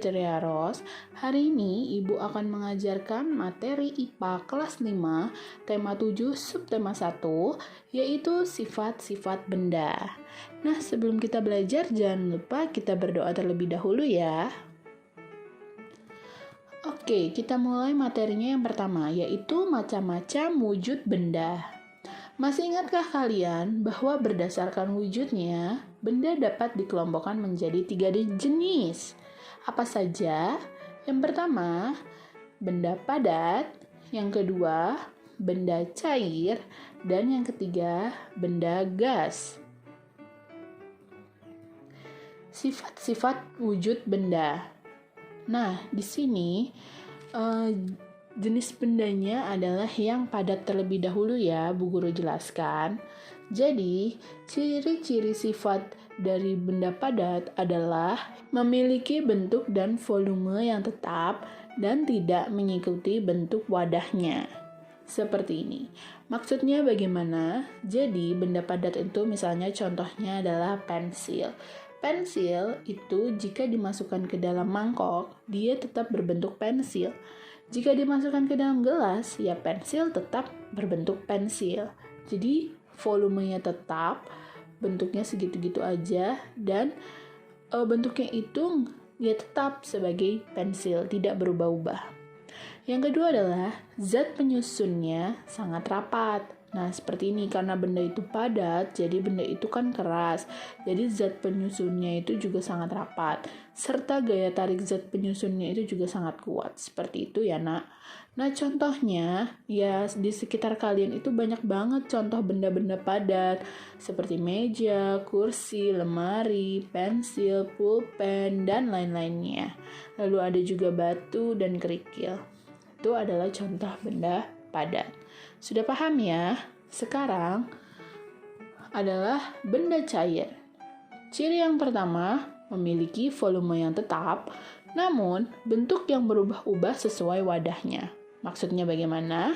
Ria Ros. Hari ini Ibu akan mengajarkan materi IPA kelas 5, tema 7, subtema 1, yaitu sifat-sifat benda. Nah, sebelum kita belajar, jangan lupa kita berdoa terlebih dahulu ya. Oke, kita mulai materinya yang pertama, yaitu macam-macam wujud benda. Masih ingatkah kalian bahwa berdasarkan wujudnya, benda dapat dikelompokkan menjadi 3 jenis? Apa saja? Yang pertama, benda padat. Yang kedua, benda cair. Dan yang ketiga, benda gas. Sifat-sifat wujud benda. Nah, di sini jenis bendanya adalah yang padat terlebih dahulu ya, Bu Guru jelaskan. Jadi, ciri-ciri sifat dari benda padat adalah memiliki bentuk dan volume yang tetap dan tidak mengikuti bentuk wadahnya. Seperti ini. Maksudnya bagaimana? Jadi, benda padat itu misalnya contohnya adalah pensil. Pensil itu jika dimasukkan ke dalam mangkok, dia tetap berbentuk pensil. Jika dimasukkan ke dalam gelas, ya pensil tetap berbentuk pensil. Jadi volumenya tetap, bentuknya segitu-gitu aja, dan bentuknya itu ya tetap sebagai pensil, tidak berubah-ubah. Yang kedua adalah zat penyusunnya sangat rapat. Nah, seperti ini, karena benda itu padat, jadi benda itu kan keras. Jadi zat penyusunnya itu juga sangat rapat. Serta gaya tarik zat penyusunnya itu juga sangat kuat. Seperti itu ya, Nak. Nah, contohnya, ya di sekitar kalian itu banyak banget contoh benda-benda padat. Seperti meja, kursi, lemari, pensil, pulpen, dan lain-lainnya. Lalu ada juga batu dan kerikil. Itu adalah contoh benda padat. Sudah paham ya? Sekarang adalah benda cair. Ciri yang pertama, memiliki volume yang tetap, namun bentuk yang berubah-ubah sesuai wadahnya. Maksudnya bagaimana?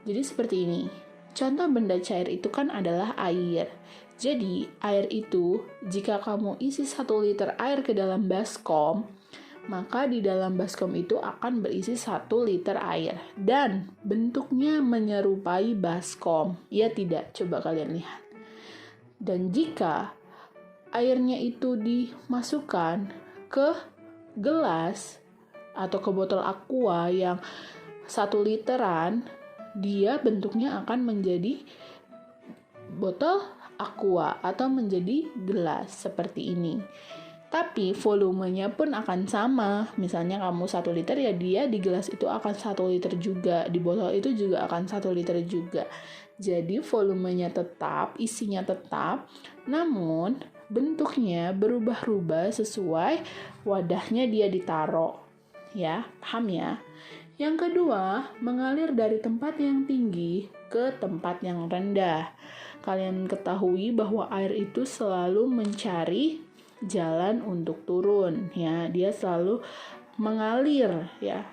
Jadi seperti ini. Contoh benda cair itu kan adalah air. Jadi air itu, jika kamu isi 1 liter air ke dalam baskom, maka di dalam baskom itu akan berisi 1 liter air. Dan bentuknya menyerupai baskom. Ya tidak? Coba kalian lihat. Dan jika airnya itu dimasukkan ke gelas atau ke botol aqua yang 1 literan, dia bentuknya akan menjadi botol aqua atau menjadi gelas seperti ini. Tapi volumenya pun akan sama. Misalnya kamu 1 liter, ya dia di gelas itu akan 1 liter juga. Di botol itu juga akan 1 liter juga. Jadi volumenya tetap, isinya tetap, namun bentuknya berubah-ubah sesuai wadahnya dia ditaruh. Ya, paham ya? Yang kedua, mengalir dari tempat yang tinggi ke tempat yang rendah. Kalian ketahui bahwa air itu selalu mencari jalan untuk turun ya, dia selalu mengalir ya.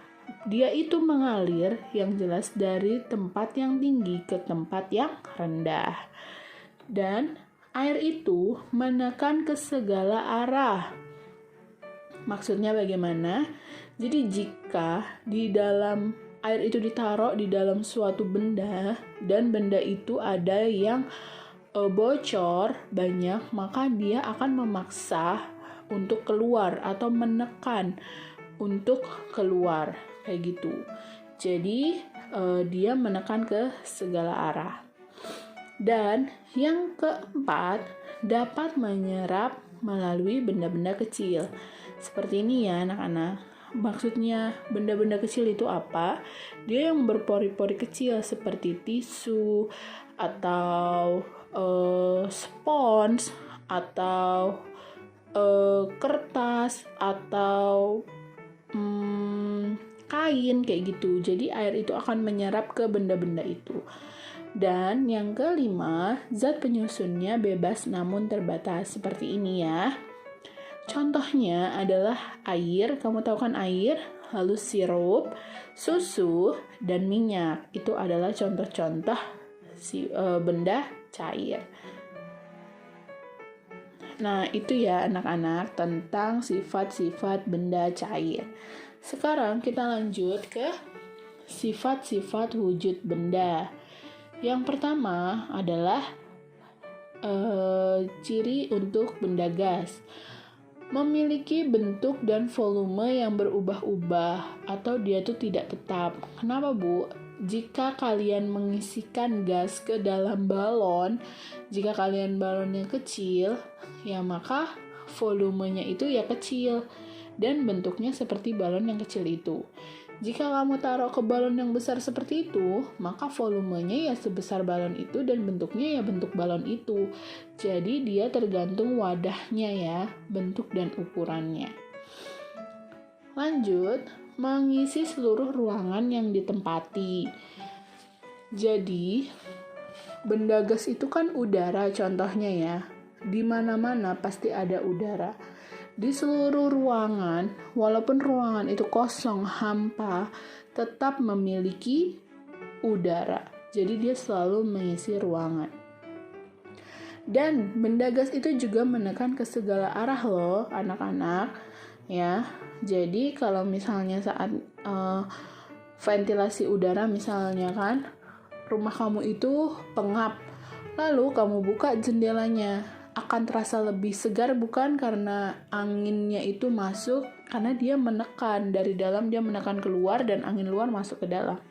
Dia itu mengalir yang jelas dari tempat yang tinggi ke tempat yang rendah. Dan air itu menekan ke segala arah. Maksudnya bagaimana? Jadi jika di dalam air itu ditaruh di dalam suatu benda dan benda itu ada yang bocor banyak, maka dia akan memaksa untuk keluar atau menekan untuk keluar kayak gitu. Jadi dia menekan ke segala arah. Dan yang keempat, dapat menyerap melalui benda-benda kecil. Seperti ini ya anak-anak. Maksudnya benda-benda kecil itu apa? Dia yang berpori-pori kecil seperti tisu atau spons atau kertas atau kain kayak gitu. Jadi air itu akan menyerap ke benda-benda itu. Dan yang kelima, zat penyusunnya bebas namun terbatas. Seperti ini ya. Contohnya adalah air, kamu tahu kan air, lalu sirup, susu, dan minyak. Itu adalah contoh-contoh benda cair. Nah, itu ya anak-anak tentang sifat-sifat benda cair. Sekarang kita lanjut ke sifat-sifat wujud benda. Yang pertama adalah ciri untuk benda gas. Memiliki bentuk dan volume yang berubah-ubah atau dia tuh tidak tetap. Kenapa, Bu? Jika kalian mengisikan gas ke dalam balon, jika kalian balonnya kecil, ya maka volumenya itu ya kecil dan bentuknya seperti balon yang kecil itu. Jika kamu taruh ke balon yang besar seperti itu, maka volumenya ya sebesar balon itu dan bentuknya ya bentuk balon itu. Jadi dia tergantung wadahnya ya, bentuk dan ukurannya. Lanjut, mengisi seluruh ruangan yang ditempati. Jadi, benda gas itu kan udara contohnya ya. Di mana-mana pasti ada udara. Di seluruh ruangan, walaupun ruangan itu kosong, hampa, tetap memiliki udara. Jadi dia selalu mengisi ruangan. Dan benda gas itu juga menekan ke segala arah loh, anak-anak. Ya, jadi kalau misalnya saat ventilasi udara misalnya kan, rumah kamu itu pengap, lalu kamu buka jendelanya, akan terasa lebih segar bukan karena anginnya itu masuk, karena dia menekan dari dalam, dia menekan keluar dan angin luar masuk ke dalam.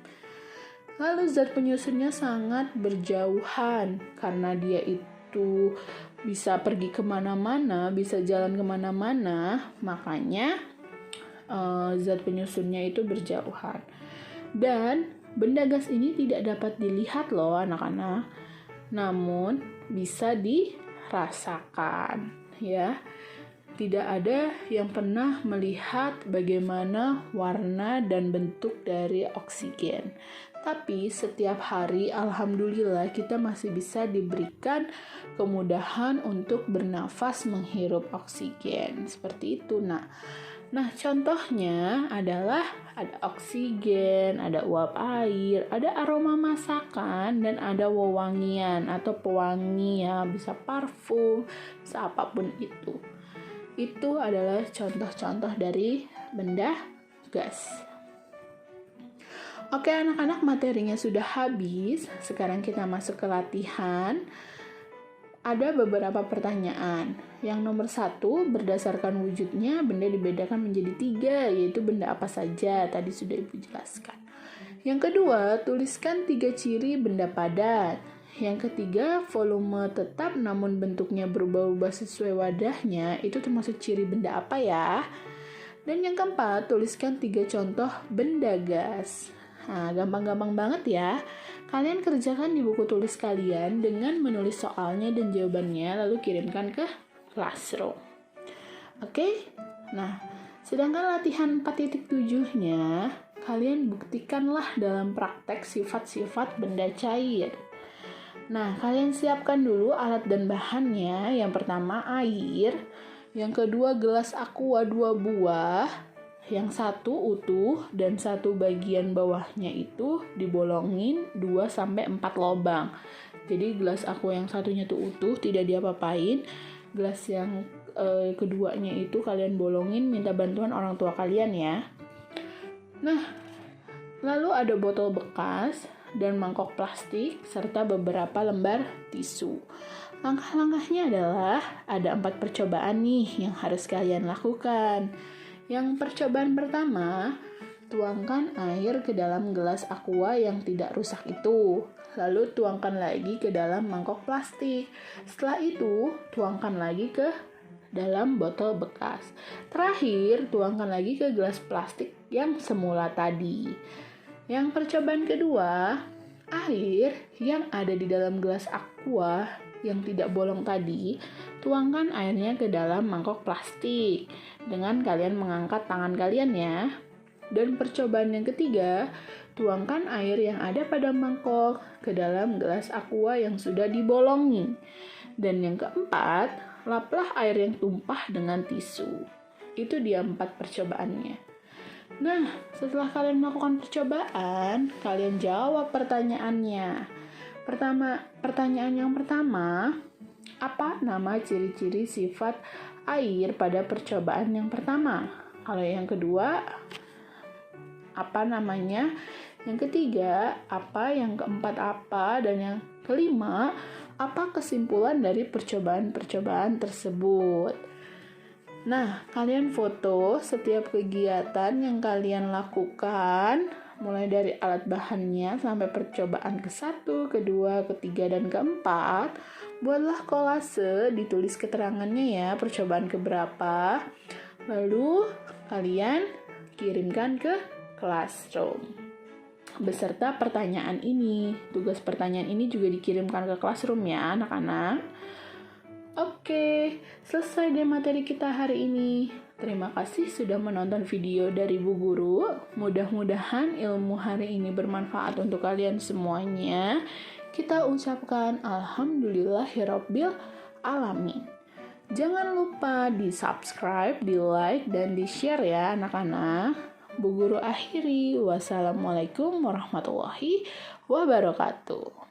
Lalu zat penyusunnya sangat berjauhan karena dia itu bisa pergi kemana-mana, bisa jalan kemana-mana, makanya zat penyusunnya itu berjauhan. Dan benda gas ini tidak dapat dilihat loh anak-anak, namun bisa dirasakan ya. Tidak ada yang pernah melihat bagaimana warna dan bentuk dari oksigen. Tapi setiap hari alhamdulillah kita masih bisa diberikan kemudahan untuk bernafas menghirup oksigen. Seperti itu. Nah, contohnya adalah ada oksigen, ada uap air, ada aroma masakan, dan ada wewangian atau pewangi ya, bisa parfum, bisa apapun itu. Itu adalah contoh-contoh dari benda gas. Oke anak-anak, materinya sudah habis. Sekarang kita masuk ke latihan. Ada beberapa pertanyaan. Yang nomor 1, berdasarkan wujudnya, benda dibedakan menjadi 3, yaitu benda apa saja. Tadi sudah Ibu jelaskan. Yang kedua, tuliskan 3 ciri benda padat. Yang ketiga, volume tetap namun bentuknya berubah-ubah sesuai wadahnya. Itu termasuk ciri benda apa ya? Dan yang keempat, tuliskan 3 contoh benda gas. Nah, gampang-gampang banget ya. Kalian kerjakan di buku tulis kalian dengan menulis soalnya dan jawabannya, lalu kirimkan ke Classroom. Oke? Nah, sedangkan latihan 4.7-nya, kalian buktikanlah dalam praktek sifat-sifat benda cair. Nah, kalian siapkan dulu alat dan bahannya. Yang pertama, air. Yang kedua, gelas aqua 2 buah. Yang satu utuh dan satu bagian bawahnya itu dibolongin 2-4 lubang. Jadi gelas aqua yang satunya tuh utuh, tidak diapa-apain. Gelas yang keduanya itu kalian bolongin, minta bantuan orang tua kalian ya. Nah, lalu ada botol bekas dan mangkok plastik serta beberapa lembar tisu. Langkah-langkahnya adalah ada 4 percobaan nih yang harus kalian lakukan. Yang percobaan pertama, tuangkan air ke dalam gelas aqua yang tidak rusak itu. Lalu tuangkan lagi ke dalam mangkok plastik. Setelah itu, tuangkan lagi ke dalam botol bekas. Terakhir, tuangkan lagi ke gelas plastik yang semula tadi. Yang percobaan kedua, air yang ada di dalam gelas aqua yang tidak bolong tadi, tuangkan airnya ke dalam mangkok plastik dengan kalian mengangkat tangan kalian ya. Dan percobaan yang ketiga, tuangkan air yang ada pada mangkok ke dalam gelas aqua yang sudah dibolongi. Dan yang keempat, laplah air yang tumpah dengan tisu. Itu dia 4 percobaannya. Nah, setelah kalian melakukan percobaan, kalian jawab pertanyaannya. Pertanyaan yang pertama, Apa nama ciri-ciri sifat air pada percobaan yang pertama? Kalau yang kedua, apa namanya? Yang ketiga, apa? Yang keempat, apa? Dan yang kelima, apa kesimpulan dari percobaan-percobaan tersebut? Nah, kalian foto setiap kegiatan yang kalian lakukan, mulai dari alat bahannya sampai percobaan ke-1, kedua, ketiga, dan keempat. Buatlah kolase, ditulis keterangannya ya, percobaan keberapa. Lalu, kalian kirimkan ke Classroom beserta pertanyaan ini. Tugas pertanyaan ini juga dikirimkan ke Classroom ya, anak-anak. Oke, selesai deh materi kita hari ini. Terima kasih sudah menonton video dari Bu Guru. Mudah-mudahan ilmu hari ini bermanfaat untuk kalian semuanya. Kita ucapkan alhamdulillahirabbil alamin. Jangan lupa di-subscribe, di-like, dan di-share ya anak-anak. Bu Guru akhiri. Wassalamualaikum warahmatullahi wabarakatuh.